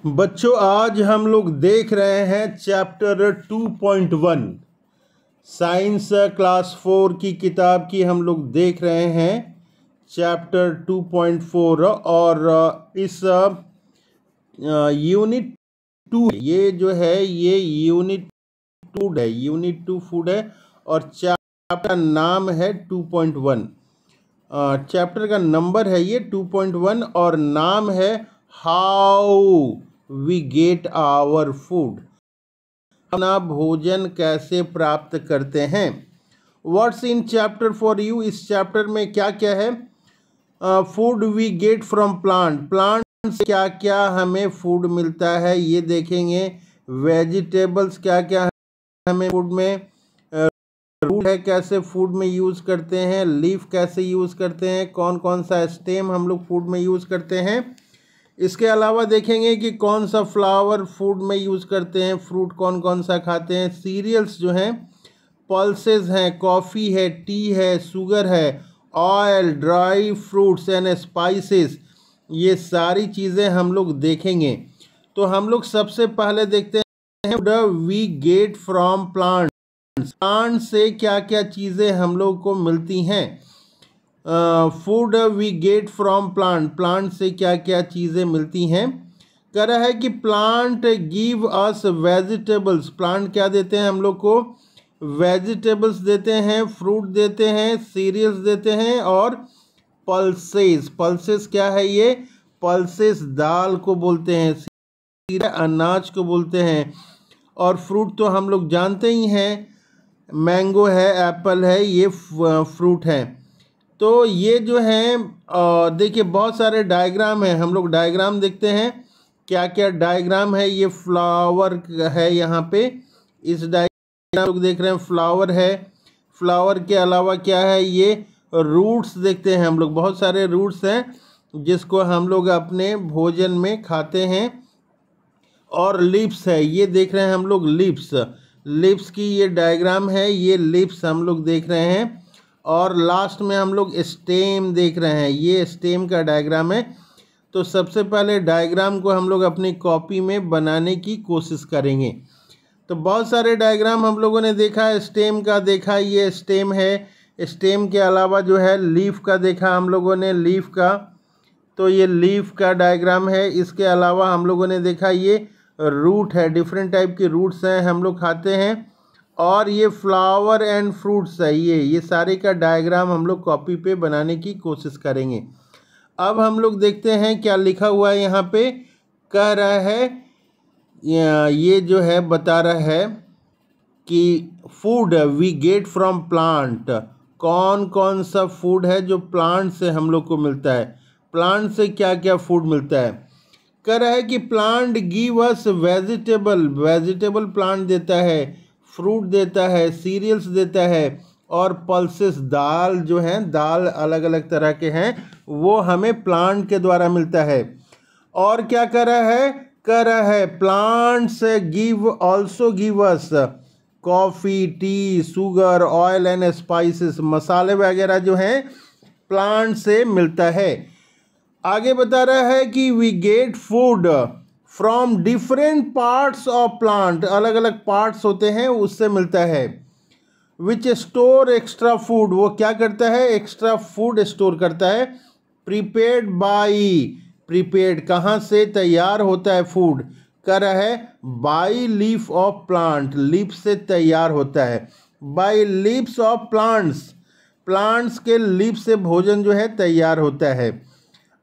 बच्चों आज हम लोग देख रहे हैं चैप्टर 2.1 साइंस क्लास 4 की किताब की हम लोग देख रहे हैं चैप्टर 2.4 और इस यूनिट 2 ये जो है ये यूनिट 2 फूड है और चैप्टर का नाम है 2.1। चैप्टर का नंबर है ये 2.1 और नाम है how we get our food, अपना भोजन कैसे प्राप्त करते हैं। What's in chapter for you, इस चैप्टर में क्या क्या है। Food we get from plant, plant से क्या क्या हमें फूड मिलता है ये देखेंगे। वेजिटेबल्स क्या क्या हमें फूड में, रूट है कैसे फूड में यूज़ करते हैं, लीफ कैसे यूज़ करते हैं, कौन कौन सा स्टेम हम लोग फूड में यूज़ करते हैं। इसके अलावा देखेंगे कि कौन सा फ्लावर फूड में यूज़ करते हैं, फ्रूट कौन कौन सा खाते हैं, सीरियल्स जो हैं, पल्सेस हैं, कॉफ़ी है, टी है, शुगर है, oil, dry fruits and spices, ये सारी चीज़ें हम लोग देखेंगे। तो हम लोग सबसे पहले देखते हैं food we get from plant, plant से क्या क्या चीज़ें हम लोग को मिलती हैं। Food we get from plant, plant से क्या क्या चीज़ें मिलती हैं। कह रहा है कि plant give us vegetables, plant क्या देते हैं हम लोग को, वेजिटेबल्स देते हैं, फ्रूट देते हैं, सीरियल्स देते हैं और पल्सेस, पल्सेस क्या है ये, पल्सेस दाल को बोलते हैं, अनाज को बोलते हैं। और फ्रूट तो हम लोग जानते ही हैं, मैंगो है, एप्पल है, ये फ्रूट है। तो ये जो है देखिए बहुत सारे डायग्राम हैं, हम लोग डायग्राम देखते हैं क्या क्या डायग्राम है। ये फ्लावर है, यहाँ पे इस डायग्राम लोग देख रहे हैं फ्लावर है। फ्लावर के अलावा क्या है, ये रूट्स देखते हैं हम लोग, बहुत सारे रूट्स हैं जिसको हम लोग अपने भोजन में खाते हैं। और लिप्स है, ये देख रहे हैं हम लोग लिप्स, लिप्स की ये डायग्राम है, ये लिप्स हम लोग देख रहे हैं। और लास्ट में हम लोग स्टेम देख रहे हैं, ये स्टेम का डायग्राम है। तो सबसे पहले डायग्राम को हम लोग अपनी कॉपी में बनाने की कोशिश करेंगे। तो बहुत सारे डायग्राम हम लोगों ने देखा, स्टेम का देखा, ये स्टेम है। स्टेम के अलावा जो है लीफ का देखा हम लोगों ने, लीफ का, तो ये लीफ का डायग्राम है। इसके अलावा हम लोगों ने देखा ये रूट है, डिफरेंट टाइप के रूट्स हैं हम लोग खाते हैं। और ये फ्लावर एंड फ्रूट्स है, ये सारे का डायग्राम हम लोग कॉपी पे बनाने की कोशिश करेंगे। अब हम लोग देखते हैं क्या लिखा हुआ है यहाँ पे। कह रहा है ये जो है बता रहा है कि food we get from plant, कौन कौन सा फूड है जो प्लांट से हम लोग को मिलता है, प्लांट से क्या क्या फूड मिलता है। कह रहा है कि plant give us vegetable, vegetable plant देता है, फ्रूट देता है, सीरियल्स देता है और पल्सेस दाल जो हैं, दाल अलग अलग तरह के हैं, वो हमें प्लांट के द्वारा मिलता है। और क्या कर रहा है, कह रहा है plants give also give us coffee, T, sugar, oil and spices, मसाले वगैरह जो हैं प्लांट से मिलता है। आगे बता रहा है कि we get food from different parts of plant, अलग अलग पार्ट्स होते हैं उससे मिलता है। विच स्टोर एक्स्ट्रा फूड, वो क्या करता है, एक्स्ट्रा फूड स्टोर करता है। प्रीपेड बाई, प्रीपेड कहाँ से तैयार होता है फूड, कर रहा है by leaf of plant, leaf से तैयार होता है, by leaves of plants, plants के लीफ से भोजन जो है तैयार होता है।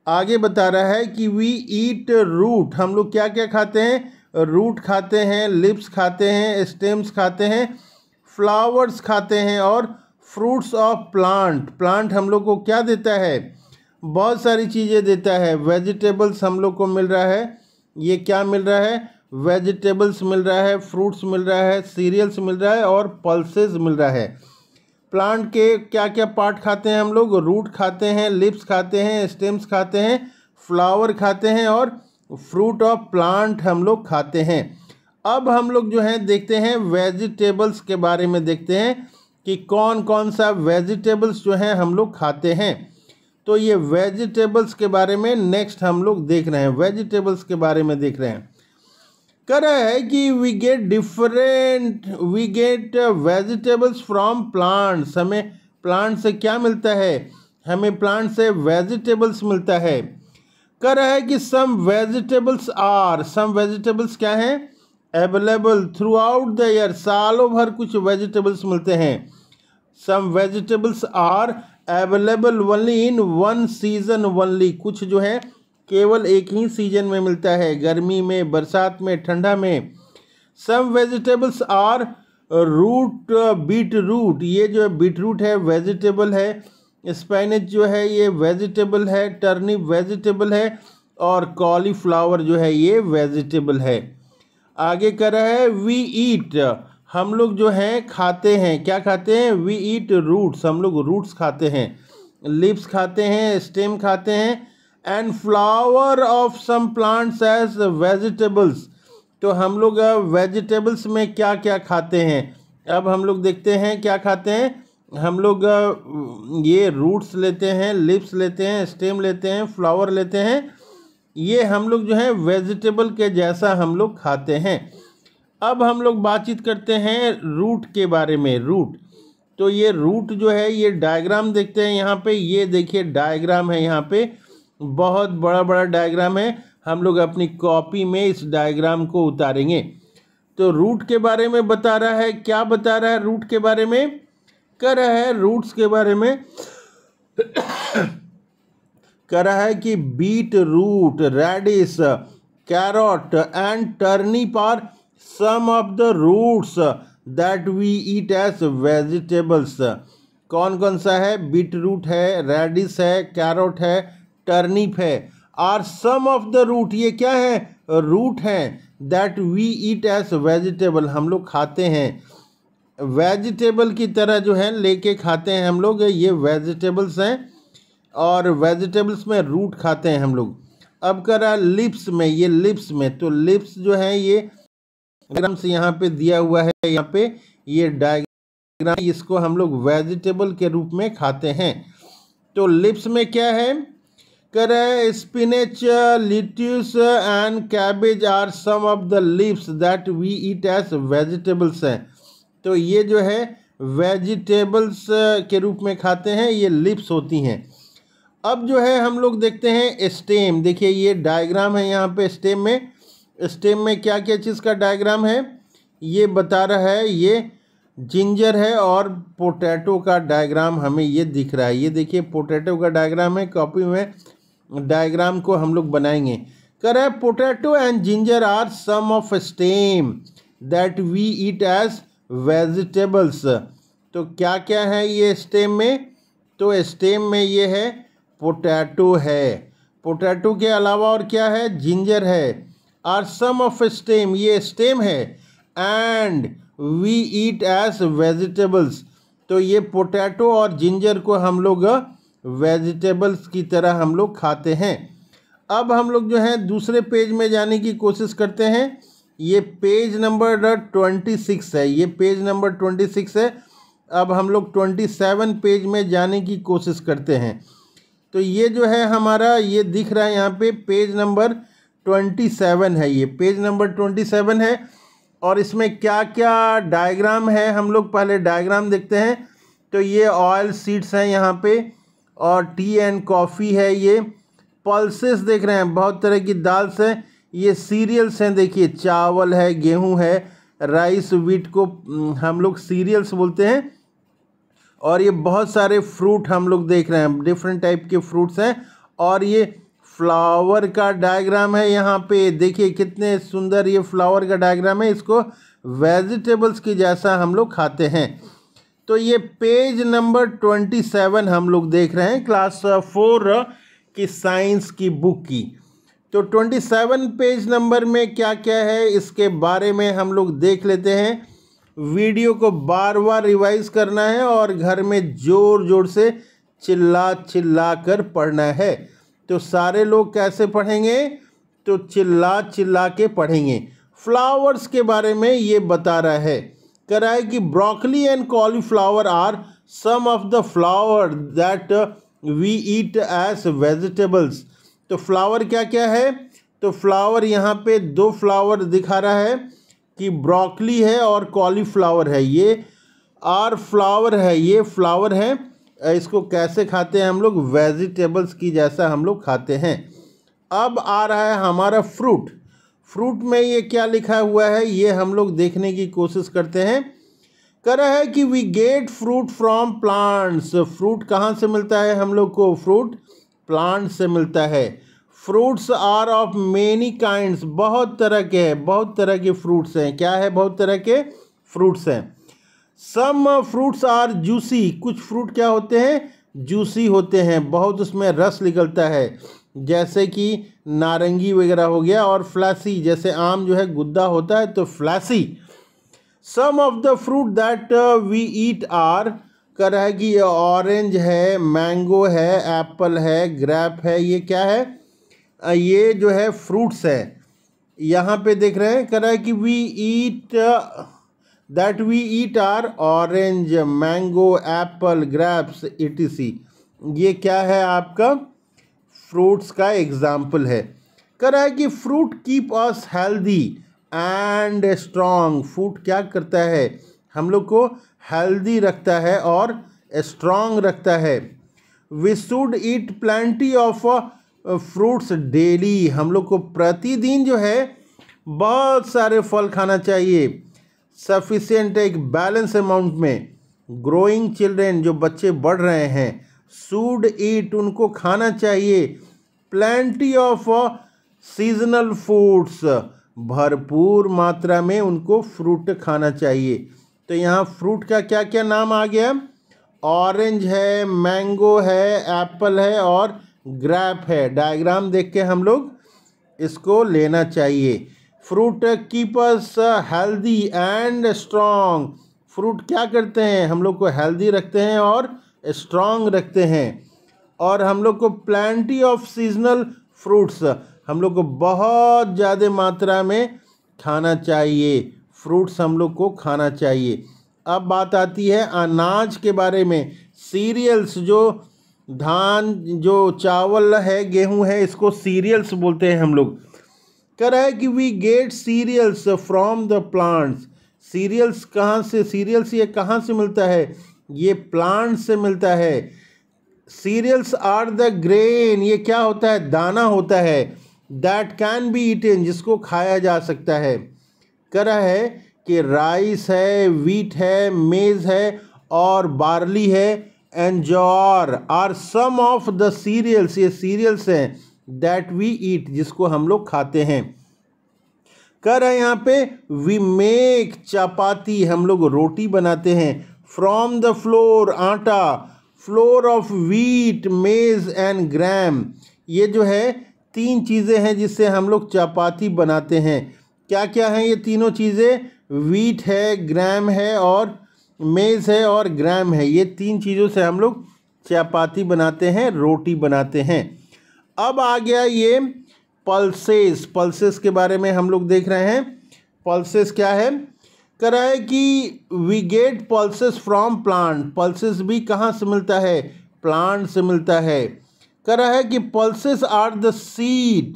आगे बता रहा है कि वी ईट रूट, हम लोग क्या क्या खाते हैं, रूट खाते हैं, लिप्स खाते हैं, स्टेम्स खाते हैं, फ्लावर्स खाते हैं और फ्रूट्स ऑफ प्लांट, प्लांट हम लोग को क्या देता है, बहुत सारी चीज़ें देता है। वेजिटेबल्स हम लोग को मिल रहा है, ये क्या मिल रहा है, वेजिटेबल्स मिल रहा है, फ्रूट्स मिल रहा है, सीरियल्स मिल रहा है और पल्सेस मिल रहा है। प्लांट के क्या क्या पार्ट खाते हैं हम लोग, रूट खाते हैं, लिप्स खाते हैं, स्टेम्स खाते हैं, फ्लावर खाते हैं और फ्रूट ऑफ प्लांट हम लोग खाते हैं। अब हम लोग जो है देखते हैं वेजिटेबल्स के बारे में, देखते हैं कि कौन कौन सा वेजिटेबल्स जो हैं हम लोग खाते हैं। तो ये वेजिटेबल्स के बारे में नेक्स्ट हम लोग देख रहे हैं, वेजिटेबल्स के बारे में देख रहे हैं। कह रहा है कि we get vegetables from plants. हमें प्लांट से क्या मिलता है? हमें प्लांट से वेजिटेबल्स मिलता है। कह रहा है कि सम वेजिटेबल्स क्या हैं? Available throughout the year, सालों भर कुछ वेजिटेबल्स मिलते हैं। Some vegetables are available only in one season only, कुछ जो है केवल एक ही सीजन में मिलता है, गर्मी में, बरसात में, ठंडा में। Some vegetables are root, beetroot, ये जो है बीट रूट है वेजिटेबल है। स्पिनच जो है ये वेजिटेबल है, टर्निप वेजिटेबल है, और कॉलीफ्लावर जो है ये वेजिटेबल है। आगे कर रहा है वी ईट, हम लोग जो हैं खाते हैं, क्या खाते हैं? वी ईट रूट्स, हम लोग रूट्स खाते हैं, लीव्स खाते हैं, स्टेम खाते हैं, and flower of some plants as vegetables. तो हम लोग वेजिटेबल्स में क्या क्या खाते हैं? अब हम लोग देखते हैं क्या खाते हैं। हम लोग ये रूट्स लेते हैं, लीव्स लेते हैं, स्टेम लेते हैं, फ्लावर लेते हैं, ये हम लोग जो है वेजिटेबल के जैसा हम लोग खाते हैं। अब हम लोग बातचीत करते हैं रूट के बारे में। रूट, तो ये रूट जो है ये डायग्राम देखते हैं यहाँ पे, ये देखिए डायग्राम है, यहाँ पे बहुत बड़ा बड़ा डायग्राम है। हम लोग अपनी कॉपी में इस डायग्राम को उतारेंगे। तो रूट के बारे में बता रहा है, क्या बता रहा है रूट के बारे में? कह रहा है रूट्स के बारे में कह रहा है कि beetroot, radish, carrot and turnip are some of the roots that we eat as vegetables. कौन कौन सा है? बीट रूट है, रेडिश है, कैरोट है, टर्निप है। Are some of the root, ये क्या है? रूट है। That we eat as vegetable, हम लोग खाते हैं, वेजिटेबल की तरह जो है लेके खाते हैं हम लोग, ये वेजिटेबल्स हैं, और वेजिटेबल्स में रूट खाते हैं हम लोग। अब कर रहा लिप्स में, ये लिप्स में, तो लिप्स जो है ये डायग्राम से यहाँ पे दिया हुआ है, यहाँ पे ये डायग्राम, इसको हम लोग वेजिटेबल के रूप में खाते हैं। तो लिप्स में क्या है? कह रहा है spinach, lettuce and cabbage are some of the leaves that we eat as vegetables हैं। तो ये जो है वेजिटेबल्स के रूप में खाते हैं, ये लिप्स होती हैं। अब जो है हम लोग देखते हैं स्टेम। देखिए ये डायग्राम है यहाँ पे स्टेम में क्या क्या चीज़ का डायग्राम है ये बता रहा है। ये जिंजर है और पोटैटो का डायग्राम हमें ये दिख रहा है। ये देखिए पोटैटो का डायग्राम है, कॉपी में डायग्राम को हम लोग बनाएंगे। कह रहा है potato and ginger are some of stem that we eat as vegetables. तो क्या क्या है ये स्टेम में? तो स्टेम में ये है पोटैटो है, पोटैटो के अलावा और क्या है? जिंजर है। आर सम ऑफ स्टेम, ये स्टेम है, and we eat as vegetables. तो ये पोटैटो और जिंजर को हम लोग वेजिटेबल्स की तरह हम लोग खाते हैं। अब हम लोग जो है दूसरे पेज में जाने की कोशिश करते हैं। ये पेज नंबर 26 है, ये पेज नंबर 26 है। अब हम लोग 27 पेज में जाने की कोशिश करते हैं। तो ये जो है हमारा ये दिख रहा है यहाँ पे पेज नंबर 27 है, ये पेज नंबर 27 है। और इसमें क्या क्या डायग्राम है हम लोग पहले डायग्राम देखते हैं। तो ये ऑयल सीड्स हैं यहाँ पे, और टी एंड कॉफ़ी है, ये पल्सेस देख रहे हैं, बहुत तरह की दाल्स हैं, ये सीरियल्स हैं, देखिए चावल है, गेहूं है, राइस, व्हीट को हम लोग सीरियल्स बोलते हैं। और ये बहुत सारे फ्रूट हम लोग देख रहे हैं, डिफरेंट टाइप के फ्रूट्स हैं। और ये फ्लावर का डायग्राम है यहाँ पे, देखिए कितने सुंदर ये फ्लावर का डायग्राम है, इसको वेजिटेबल्स की जैसा हम लोग खाते हैं। तो ये पेज नंबर 27 हम लोग देख रहे हैं क्लास 4 की साइंस की बुक की। तो 27 पेज नंबर में क्या क्या है इसके बारे में हम लोग देख लेते हैं। वीडियो को बार बार रिवाइज करना है और घर में ज़ोर ज़ोर से चिल्ला कर पढ़ना है। तो सारे लोग कैसे पढ़ेंगे? तो चिल्ला के पढ़ेंगे। फ्लावर्स के बारे में ये बता रहा है, कह रहा है कि broccoli and cauliflower are some of the flower that we eat as vegetables. तो फ्लावर क्या क्या है? तो फ्लावर यहाँ पे 2 फ्लावर दिखा रहा है कि ब्रोकली है और कॉलीफ्लावर है। ये आर फ्लावर है, ये फ्लावर है। इसको कैसे खाते हैं हम लोग? वेजिटेबल्स की जैसा हम लोग खाते हैं। अब आ रहा है हमारा फ्रूट। फ्रूट में ये क्या लिखा हुआ है ये हम लोग देखने की कोशिश करते हैं। कह रहा है कि we get fruit from plants. Fruit कहाँ से मिलता है हम लोग को? फ्रूट प्लांट से मिलता है। Fruits are of many kinds, बहुत तरह के हैं, बहुत तरह के फ्रूट्स हैं। क्या है? बहुत तरह के फ्रूट्स हैं। सम फ्रूट्स आर जूसी, कुछ फ्रूट क्या होते हैं? जूसी होते हैं, बहुत उसमें रस निकलता है, जैसे कि नारंगी वगैरह हो गया। और फ्लैसी, जैसे आम जो है गुद्दा होता है तो fleshy. Some of the fruit that we eat are, कर रहा है कि ये ऑरेंज है, मैंगो है, एप्पल है, ग्रेप है। ये क्या है? ये जो है फ्रूट्स है। यहाँ पे देख रहे हैं, कर रहा है कि we eat that we eat are orange, mango, apple, grapes etc। ये क्या है? आपका फ्रूट्स का एग्जाम्पल है। कर रहा है कि fruit keep us healthy and strong. Fruit क्या करता है? हम लोग को हेल्दी रखता है और स्ट्रॉन्ग रखता है। We should eat plenty of fruits daily. हम लोग को प्रतिदिन जो है बहुत सारे फल खाना चाहिए, सफिशिएंट, एक बैलेंस अमाउंट में। ग्रोइंग चिल्ड्रेन, जो बच्चे बढ़ रहे हैं, शुड ईट, उनको खाना चाहिए, प्लेंटी ऑफ सीजनल फ्रूट्स, भरपूर मात्रा में उनको फ्रूट खाना चाहिए। तो यहाँ फ्रूट का क्या क्या नाम आ गया? ऑरेंज है, मैंगो है, एप्पल है और ग्रेप है। डायग्राम देख के हम लोग इसको लेना चाहिए। Fruit keep us healthy and strong. Fruit क्या करते हैं? हम लोग को हेल्दी रखते हैं और स्ट्रॉन्ग रखते हैं। और हम लोग को प्लेंटी ऑफ सीजनल फ्रूट्स, हम लोग को बहुत ज़्यादा मात्रा में खाना चाहिए। फ्रूट्स हम लोग को खाना चाहिए। अब बात आती है अनाज के बारे में। सीरियल्स, जो धान, जो चावल है, गेहूं है, इसको सीरियल्स बोलते हैं हम लोग। कह रहा है कि we get cereals from the plants. Cereals कहाँ से? सीरियल्स ये कहाँ से मिलता है? ये प्लांट से मिलता है। सीरियल्स आर द ग्रेन, ये क्या होता है? दाना होता है। दैट कैन बी ईटन, जिसको खाया जा सकता है। कह रहा है कि राइस है, वीट है, मेज है और बार्ली है, and jowar are some of the cereals, ये सीरियल्स हैं, दैट वी ईट, जिसको हम लोग खाते हैं। कह रहा है यहाँ पे वी मेक चपाती, हम लोग रोटी बनाते हैं। फ्रॉम द फ्लोर, आटा, फ्लोर ऑफ वीट, मेज एंड ग्राम। ये जो है 3 चीज़ें हैं जिससे हम लोग चपाती बनाते हैं। क्या क्या हैं ये तीनों चीज़ें? वीट है, ग्राम है और मेज़ है और ग्राम है। ये 3 चीज़ों से हम लोग चपाती बनाते हैं, रोटी बनाते हैं। अब आ गया ये पल्सेस। पल्सेस के बारे में हम लोग देख रहे हैं। पल्सेस क्या है? कह रहा है कि we get pulses from plant. Pulses भी कहाँ से मिलता है? प्लांट से मिलता है। कह रहा है कि pulses are the seed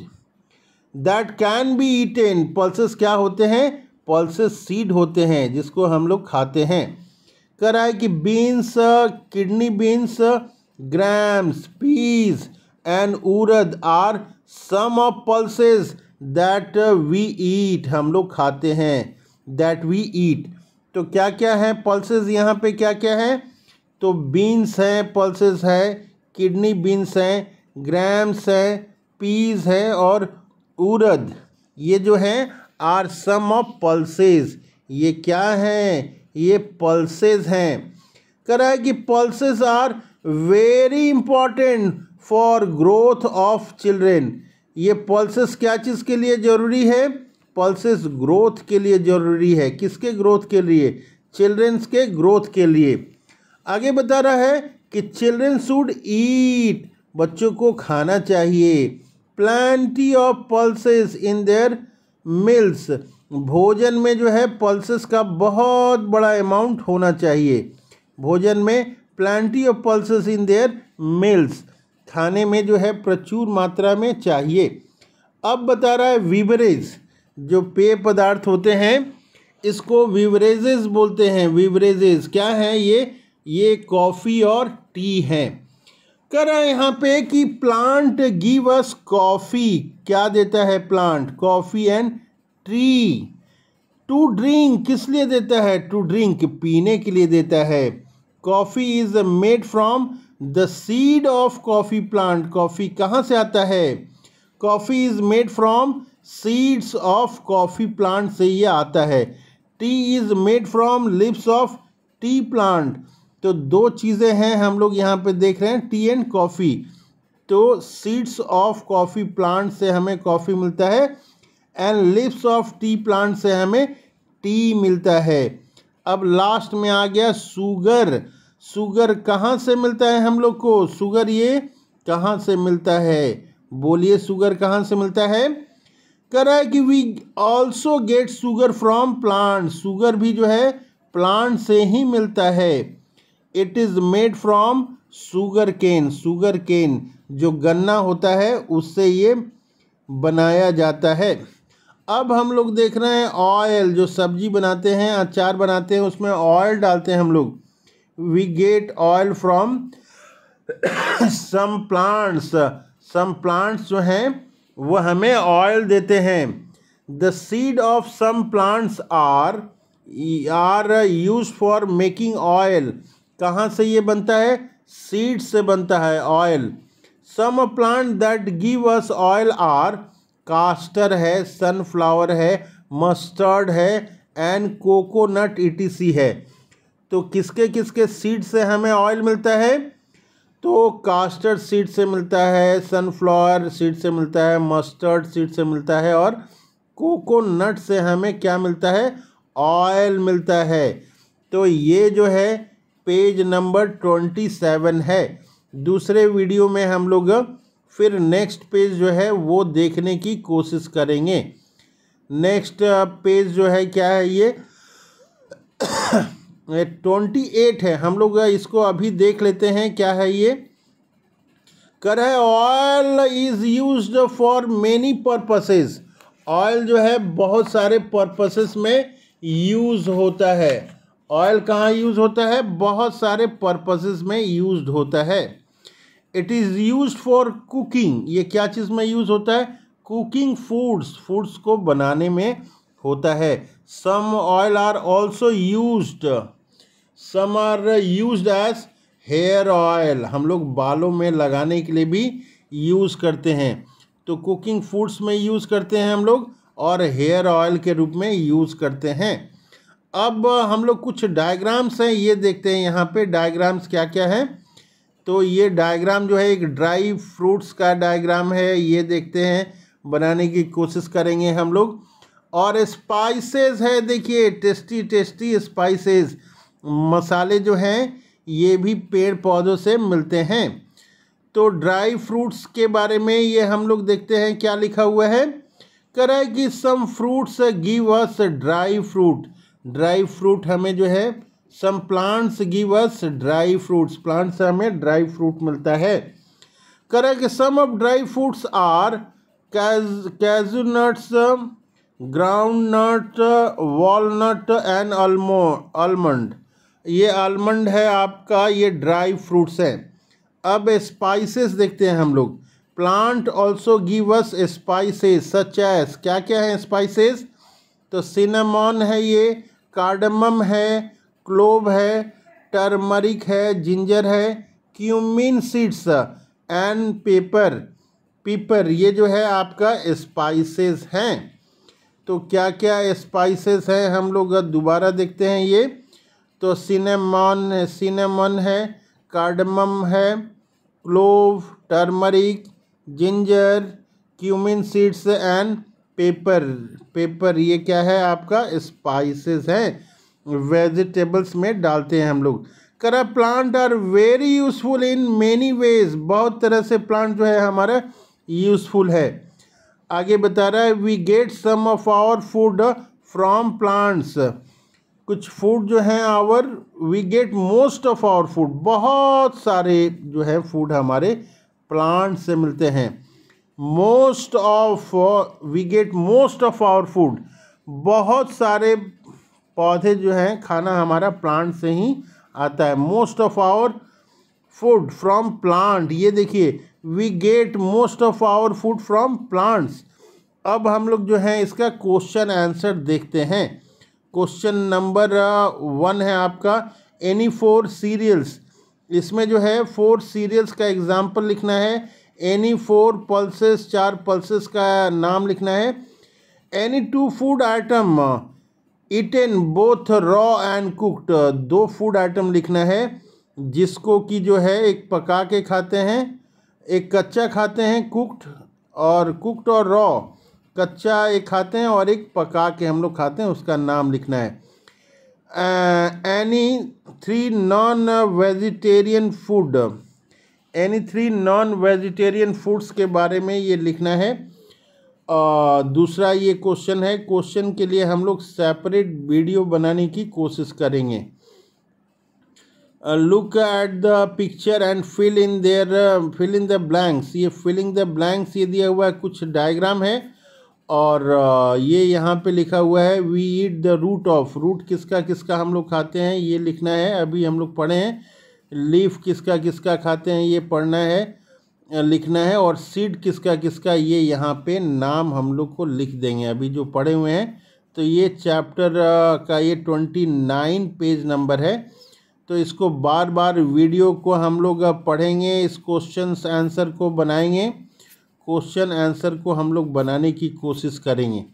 that can be eaten. Pulses क्या होते हैं? पल्सेस सीड होते हैं जिसको हम लोग खाते हैं। कह रहा है कि beans, kidney beans, grams, peas and urad are some of pulses that we eat, हम लोग खाते हैं, दैट वी ईट। तो क्या क्या है पल्सेस? यहाँ पे क्या क्या है? तो बीन्स हैं, पल्सेस है, किडनी बीन्स हैं, ग्राम्स है, पीज है और उड़द, ये जो हैं आर सम ऑफ पल्सेस। ये क्या हैं? ये पल्सेस हैं। कह रहा है कि pulses are very important for growth of children. ये पल्सेस क्या चीज़ के लिए ज़रूरी है? पल्सेस ग्रोथ के लिए ज़रूरी है। किसके ग्रोथ के लिए? चिल्ड्रेंस के ग्रोथ के लिए। आगे बता रहा है कि चिल्ड्रेन शुड ईट, बच्चों को खाना चाहिए, plenty of pulses in their mills. भोजन में जो है पल्सेस का बहुत बड़ा अमाउंट होना चाहिए। भोजन में plenty of pulses in their mills, खाने में जो है प्रचुर मात्रा में चाहिए। अब बता रहा है वीवरेज, जो पेय पदार्थ होते हैं इसको वीवरेजेस बोलते हैं। वीवरेजेस क्या है ये कॉफ़ी और टी है। कह रहा है यहाँ पे कि प्लांट गिव अस कॉफ़ी, क्या देता है plant? Coffee and tree. To drink, किस लिए देता है? टू ड्रिंक, पीने के लिए देता है। Coffee is made from the seed of coffee plant. Coffee कहाँ से आता है? Coffee is made from seeds of coffee plant से ये आता है। Tea is made from leaves of tea plant. तो दो चीज़ें हैं हम लोग यहाँ पे देख रहे हैं, टी एंड कॉफ़ी। तो सीड्स ऑफ कॉफ़ी प्लांट से हमें कॉफ़ी मिलता है and leaves of tea plant से हमें टी मिलता है। अब लास्ट में आ गया शुगर। शुगर कहाँ से मिलता है हम लोग को? शुगर ये कहाँ से मिलता है? बोलिए, शुगर कहाँ से मिलता है? कह रहा है कि we also get sugar from plant. Sugar भी जो है प्लांट से ही मिलता है। It is made from sugarcane. Sugarcane जो गन्ना होता है उससे ये बनाया जाता है। अब हम लोग देख रहे हैं ऑयल, जो सब्जी बनाते हैं, अचार बनाते हैं, उसमें ऑयल डालते हैं हम लोग। We get oil from some plants. Some plants जो हैं वो हमें ऑयल देते हैं। The seed of some plants are use for making oil. कहाँ से ये बनता है? सीड से बनता है oil. Some plant that give us oil are castor है, सनफ्लावर है, मस्टर्ड है एंड कोकोनट ETC है। तो किसके किसके सीड से हमें ऑयल मिलता है? तो कास्टर सीड से मिलता है, सनफ्लावर सीड से मिलता है, मस्टर्ड सीड से मिलता है और कोकोनट से हमें क्या मिलता है? ऑयल मिलता है। तो ये जो है पेज नंबर 27 है। दूसरे वीडियो में हम लोग फिर नेक्स्ट पेज जो है वो देखने की कोशिश करेंगे। नेक्स्ट पेज जो है क्या है ये 28 है। हम लोग इसको अभी देख लेते हैं क्या है ये। कर है oil is used for many purposes. Oil जो है बहुत सारे पर्पसेस में यूज होता है। ऑयल कहाँ यूज होता है? बहुत सारे पर्पसेस में यूज्ड होता है। It is used for cooking. ये क्या चीज़ में यूज होता है? कुकिंग फूड्स, फूड्स को बनाने में होता है। Some oil are also used, some are used as hair oil. हम लोग बालों में लगाने के लिए भी यूज़ करते हैं। तो कुकिंग फूड्स में यूज़ करते हैं हम लोग और हेयर ऑयल के रूप में यूज़ करते हैं। अब हम लोग कुछ डायग्राम्स हैं, ये देखते हैं यहाँ पे डायग्राम्स क्या क्या है। तो ये डायग्राम जो है एक ड्राई फ्रूट्स का डायग्राम है, ये देखते हैं, बनाने की कोशिश करेंगे हम लोग। और स्पाइसेस है, देखिए टेस्टी टेस्टी स्पाइसेस, मसाले जो हैं ये भी पेड़ पौधों से मिलते हैं। तो ड्राई फ्रूट्स के बारे में ये हम लोग देखते हैं क्या लिखा हुआ है। कह रहा है कि some fruits give us dry fruit. Dry fruit हमें जो है some plants give us dry fruits, plant से हमें ड्राई फ्रूट मिलता है। कह रहा है कि some of dry fruits are cashew nuts, ground nut, walnut and almond. ये आलमंड है आपका, ये ड्राई फ्रूट्स हैं। अब स्पाइसेस देखते हैं हम लोग। Plant also give us spices such as, क्या क्या है स्पाइसेस? तो सिनेमॉन है, ये कार्डमम है, क्लोव है, टर्मरिक है, जिंजर है, क्यूमिन सीड्स एंड पेपर। पीपर ये जो है आपका स्पाइसेस हैं। तो क्या क्या स्पाइसेस हैं हम लोग दोबारा देखते हैं ये। तो सिनेमन है, कार्डमम है, clove, turmeric, ginger, cumin seeds and paper ये क्या है आपका? स्पाइसेस हैं, वेजिटेबल्स में डालते हैं हम लोग। करा plant are very useful in many ways. बहुत तरह से प्लांट जो है हमारा यूजफुल है। आगे बता रहा है we get some of our food from plants. कुछ फूड जो हैं we get most of our food, बहुत सारे जो है फूड हमारे प्लांट से मिलते हैं। Most of we get most of our food, बहुत सारे पौधे जो हैं खाना हमारा प्लांट से ही आता है। Most of our food from plant, ये देखिए we get most of our food from plants. अब हम लोग जो है इसका क्वेश्चन आंसर देखते हैं। क्वेश्चन नंबर 1 है आपका, एनी 4 सीरियल्स, इसमें जो है 4 सीरियल्स का एग्जाम्पल लिखना है। एनी 4 पल्सेस, 4 पल्सेस का नाम लिखना है। Any 2 food item eaten both raw and cooked, 2 food item लिखना है जिसको कि जो है एक पका के खाते हैं, एक कच्चा खाते हैं कुक्ड और रॉ, कच्चा एक खाते हैं और एक पका के हम लोग खाते हैं, उसका नाम लिखना है। Any 3 non vegetarian food, any 3 non vegetarian foods के बारे में ये लिखना है। दूसरा ये क्वेश्चन है, क्वेश्चन के लिए हम लोग सेपरेट वीडियो बनाने की कोशिश करेंगे। Look at the picture and fill in the blanks, ये फिलिंग द ब्लैंक्स ये दिया हुआ है, कुछ डायग्राम है और ये यहाँ पे लिखा हुआ है we eat the root of, root किसका किसका हम लोग खाते हैं ये लिखना है, अभी हम लोग पढ़े हैं। लीफ किसका किसका खाते हैं ये पढ़ना है, लिखना है। और सीड किसका किसका, ये यहाँ पे नाम हम लोग को लिख देंगे अभी जो पढ़े हुए हैं। तो ये चैप्टर का ये 29 पेज नंबर है। तो इसको बार बार वीडियो को हम लोग पढ़ेंगे, इस क्वेश्चन आंसर को बनाएंगे, क्वेश्चन आंसर को हम लोग बनाने की कोशिश करेंगे।